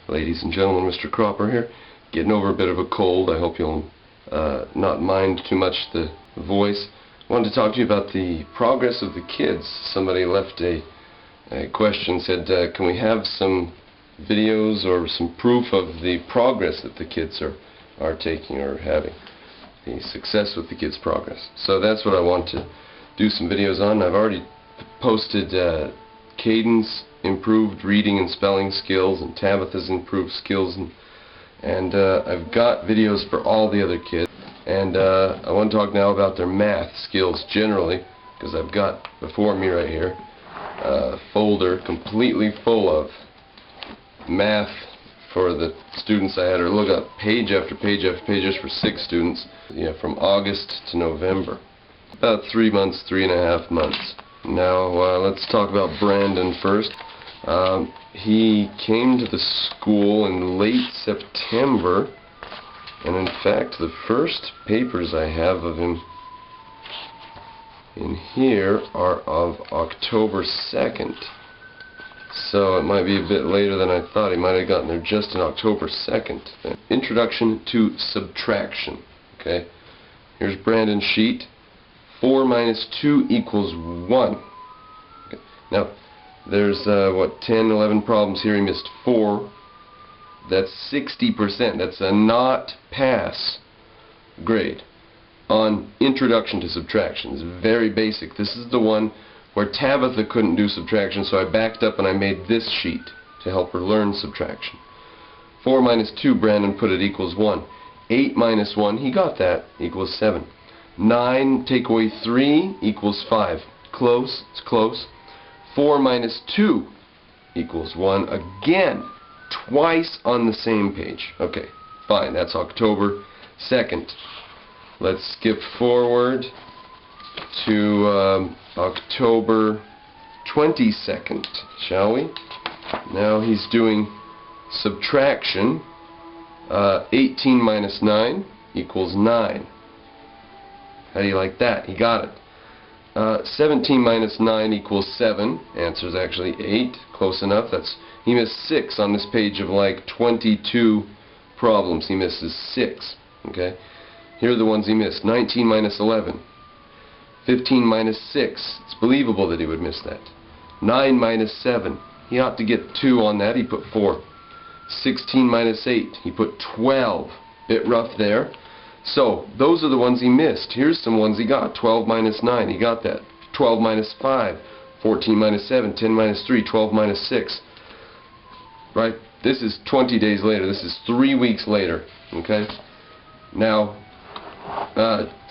Ladies and gentlemen, Mr. Cropper here, getting over a bit of a cold. I hope you'll not mind too much the voice. I wanted to talk to you about the progress of the kids. Somebody left a question, said, can we have some videos or some proof of the progress that the kids are taking or having, the success with the kids' progress. So that's what I want to do some videos on. I've already posted Caden's improved reading and spelling skills, and Tabitha's improved skills, and I've got videos for all the other kids. And I want to talk now about their math skills generally, because I've got before me right here a folder completely full of math for the students. I had her look up page after page after page just for 6 students, from August to November. About 3 months, 3.5 months. Now let's talk about Brandon first. He came to the school in late September, and in fact the first papers I have of him in here are of October 2nd. So it might be a bit later than I thought. He might have gotten there just on October 2nd. Introduction to subtraction. Okay, here's Brandon's sheet. 4 minus 2 equals 1. Okay. Now, there's 10, 11 problems here. He missed 4. That's 60%. That's a not pass grade on Introduction to Subtraction. It's very basic. This is the one where Tabitha couldn't do subtraction, so I backed up and I made this sheet to help her learn subtraction. 4 minus 2, Brandon put it equals 1. 8 minus 1, he got that, equals 7. 9 take away 3 equals 5. Close, it's close. 4 minus 2 equals 1. Again, twice on the same page. Okay, fine, that's October 2nd. Let's skip forward to October 22nd, shall we? Now he's doing subtraction. 18 minus 9 equals 9. How do you like that? He got it. 17 minus 9 equals 7. Answer is actually 8. Close enough. He missed 6 on this page of like 22 problems. He misses 6. Okay. Here are the ones he missed. 19 minus 11. 15 minus 6. It's believable that he would miss that. 9 minus 7. He ought to get 2 on that. He put 4. 16 minus 8. He put 12. Bit rough there. So, those are the ones he missed. Here's some ones he got. 12 minus 9, he got that. 12 minus 5, 14 minus 7, 10 minus 3, 12 minus 6. Right? This is 20 days later. This is 3 weeks later. Okay? Now,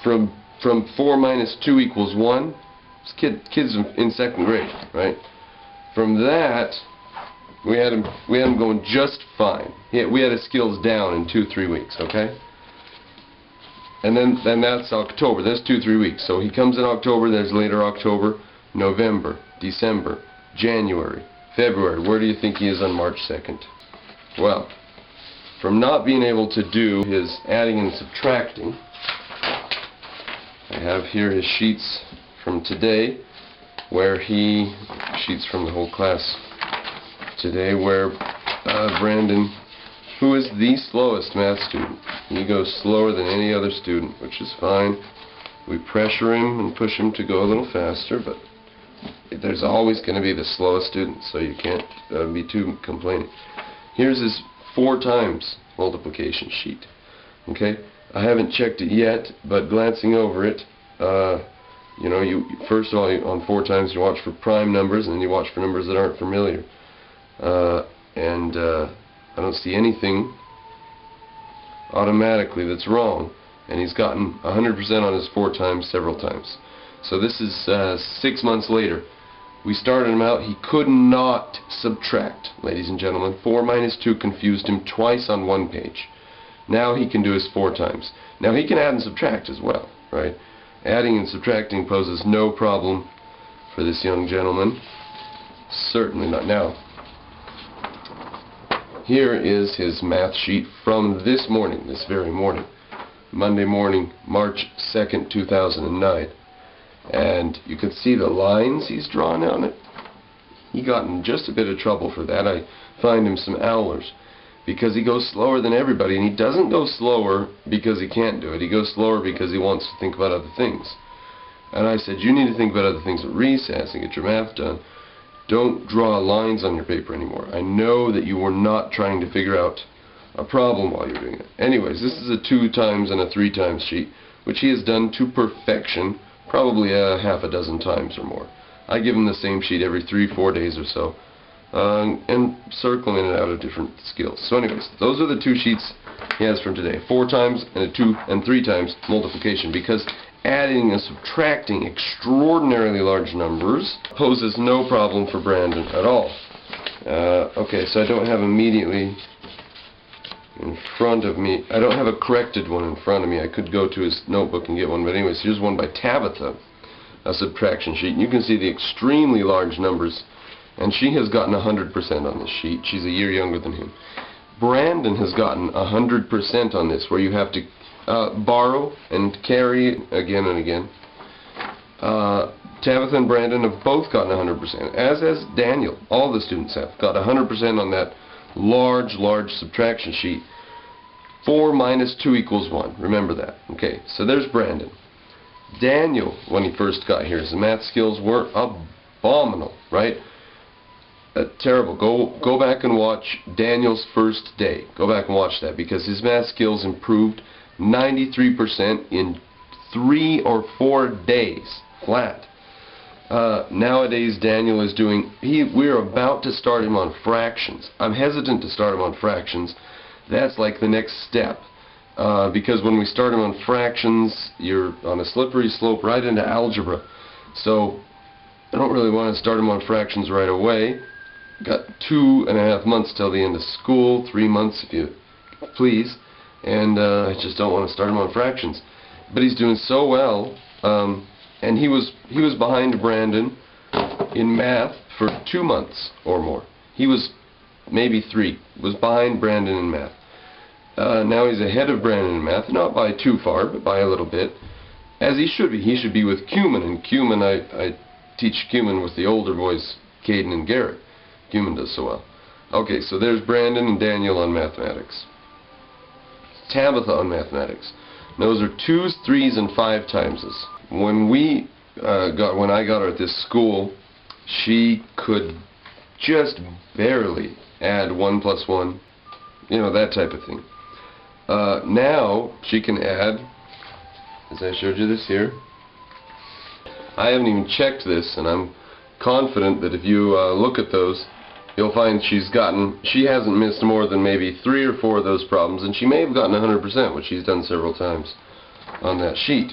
from 4 minus 2 equals 1, this kid's in 2nd grade, right? From that, we had him going just fine. We had his skills down in 2-3 weeks, okay? And then that's October. That's 2-3 weeks. So he comes in October, there's later October, November, December, January, February. Where do you think he is on March 2nd? Well, from not being able to do his adding and subtracting, I have here his sheets from today, where sheets from the whole class today, where Brandon, who is the slowest math student, he goes slower than any other student, which is fine. We pressure him and push him to go a little faster, but there's always going to be the slowest student, so you can't be too complaining. Here's his 4 times multiplication sheet. Okay, I haven't checked it yet, but glancing over it, you first of all, on 4 times you watch for prime numbers, and then you watch for numbers that aren't familiar. I don't see anything automatically that's wrong, and he's gotten 100% on his 4 times several times. So this is 6 months later. We started him out, he could not subtract, ladies and gentlemen. 4 minus 2 confused him twice on 1 page. Now he can do his 4 times. Now he can add and subtract as well, right? Adding and subtracting poses no problem for this young gentleman. Certainly not. Now, here is his math sheet from this morning, this very morning, Monday morning, March 2nd, 2009. And you can see the lines he's drawn on it. He got in just a bit of trouble for that. I find him some owlers. because he goes slower than everybody, and he doesn't go slower because he can't do it. He goes slower because he wants to think about other things. And I said, you need to think about other things at recess and get your math done. Don't draw lines on your paper anymore. I know that you were not trying to figure out a problem while you're doing it. Anyways, this is a 2 times and a 3 times sheet, which he has done to perfection, probably a half a dozen times or more. I give him the same sheet every 3-4 days or so, and circle in and out of different skills. So anyways, those are the 2 sheets he has from today. 4 times and a 2 and 3 times multiplication, because adding and subtracting extraordinarily large numbers poses no problem for Brandon at all. Okay, so I don't have immediately in front of me, I don't have a corrected one in front of me. I could go to his notebook and get one, but anyways, here's one by Tabitha, a subtraction sheet. And you can see the extremely large numbers, and she has gotten 100% on this sheet. She's a year younger than him. Brandon has gotten 100% on this, where you have to borrow and carry again and again. Tabitha and Brandon have both gotten 100%, as has Daniel. All the students have got 100% on that large subtraction sheet. 4 minus 2 equals 1. Remember that. Okay, so there's Brandon. Daniel, when he first got here, his math skills were abominable, right? Terrible. Go back and watch Daniel's first day. Go back and watch that, because his math skills improved 93% in 3 or 4 days flat. Nowadays Daniel is doing, we're about to start him on fractions. I'm hesitant to start him on fractions. That's like the next step, because when we start him on fractions, you're on a slippery slope right into algebra. So I don't really want to start him on fractions right away. Got 2.5 months till the end of school, 3 months if you please, and I just don't want to start him on fractions. But he's doing so well, and he was behind Brandon in math for 2 months or more. He was maybe 3, was behind Brandon in math. Now he's ahead of Brandon in math, not by too far, but by a little bit, as he should be. He should be with Cumin, and Cumin, I teach Cumin with the older boys, Caden and Garrett. Cumin does so well. Okay, so there's Brandon and Daniel on mathematics. Tabitha on mathematics. Those are 2s, 3s, and 5 timeses. When I got her at this school, she could just barely add 1 plus 1, you know, that type of thing. Now she can add, as I showed you this here. I haven't even checked this, and I'm confident that if you look at those, you'll find she hasn't missed more than maybe 3 or 4 of those problems, and she may have gotten 100%, which she's done several times on that sheet.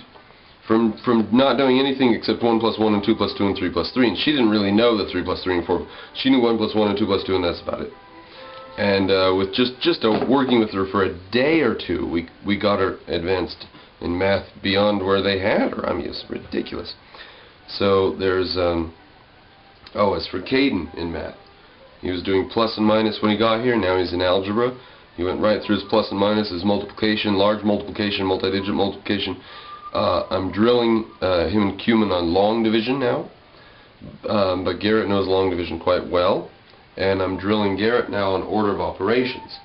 From not doing anything except 1 plus 1 and 2 plus 2 and 3 plus 3, and she didn't really know the 3 plus 3 and 4. She knew 1 plus 1 and 2 plus 2, and that's about it. And with just working with her for a day or 2, we got her advanced in math beyond where they had her. I mean, it's ridiculous. So there's as for Caden in math, he was doing plus and minus when he got here. Now he's in algebra. He went right through his plus and minus, his multiplication, large multiplication, multi-digit multiplication. I'm drilling him and Cumin on long division now, but Garrett knows long division quite well, and I'm drilling Garrett now on order of operations.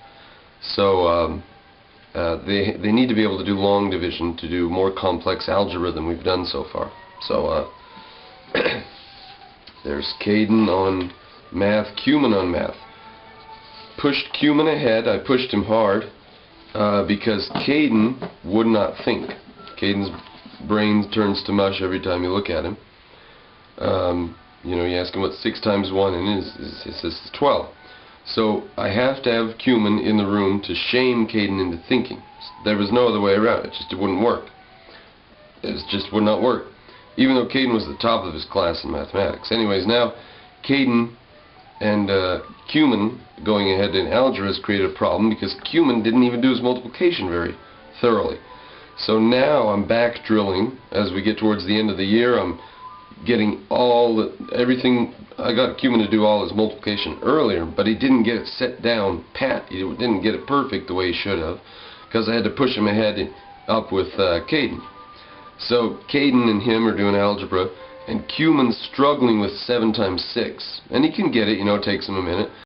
So they need to be able to do long division to do more complex algebra than we've done so far. So there's Caden on math, Cumin on math. Pushed Cumin ahead. I pushed him hard because Caden would not think. Caden's brain turns to mush every time you look at him. You know, you ask him what's 6 times 1, and he says 12. So I have to have Cumin in the room to shame Caden into thinking. There was no other way around. It wouldn't work. It just would not work. Even though Caden was the top of his class in mathematics. Anyways, now Caden and Cumin going ahead in algebra has created a problem, because Cumin didn't even do his multiplication very thoroughly. So now I'm back drilling. As we get towards the end of the year, I'm getting everything. I got Cumin to do all his multiplication earlier, but he didn't get it set down pat. He didn't get it perfect the way he should have, because I had to push him ahead up with Caden. So Caden and him are doing algebra, and Cumin's struggling with 7 times 6. And he can get it, you know, it takes him a minute.